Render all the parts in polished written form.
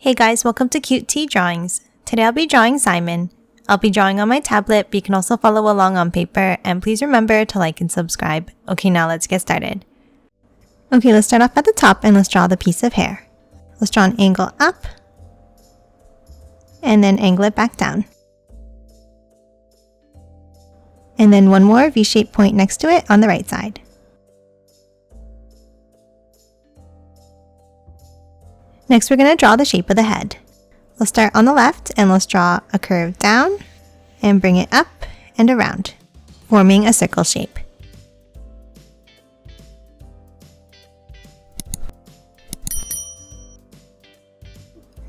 Hey guys, welcome to Cute Tea Drawings. Today I'll be drawing Simon. I'll be drawing on my tablet, but you can also follow along on paper, and please remember to like and subscribe. Okay, now let's get started. Okay, let's start off at the top and let's draw the piece of hair. Let's draw an angle up, and then angle it back down. And then one more V-shaped point next to it on the right side. Next, we're going to draw the shape of the head. Let's start on the left and let's draw a curve down and bring it up and around, forming a circle shape.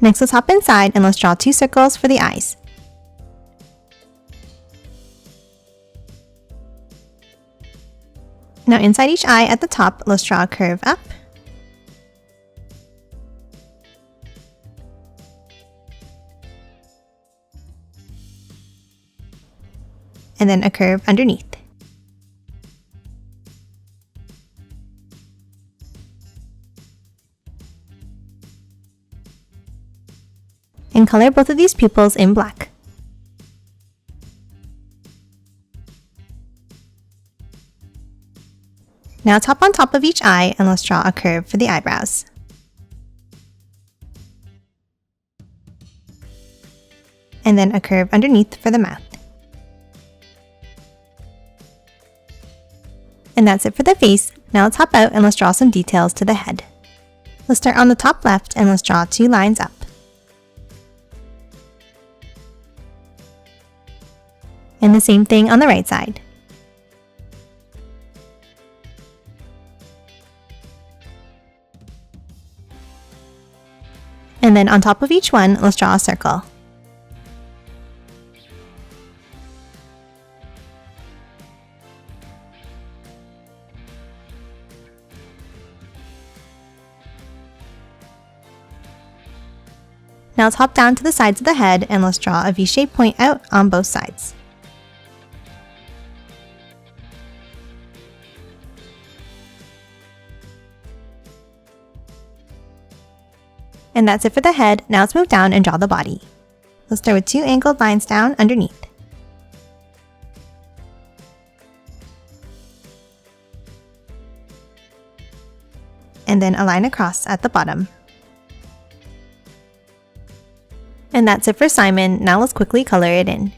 Next, let's hop inside and let's draw two circles for the eyes. Now inside each eye at the top, let's draw a curve up. And then a curve underneath. And color both of these pupils in black. Now tap on top of each eye and let's draw a curve for the eyebrows. And then a curve underneath for the mouth. And that's it for the face. Now let's hop out and let's draw some details to the head. Let's start on the top left and let's draw two lines up. And the same thing on the right side. And then on top of each one, let's draw a circle. Now let's hop down to the sides of the head and let's draw a V-shaped point out on both sides. And that's it for the head. Now let's move down and draw the body. Let's start with two angled lines down underneath. And then a line across at the bottom. And that's it for Simon. Now let's quickly color it in.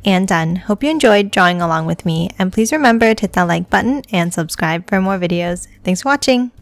And done. Hope you enjoyed drawing along with me, and please remember to hit that like button and subscribe for more videos. Thanks for watching!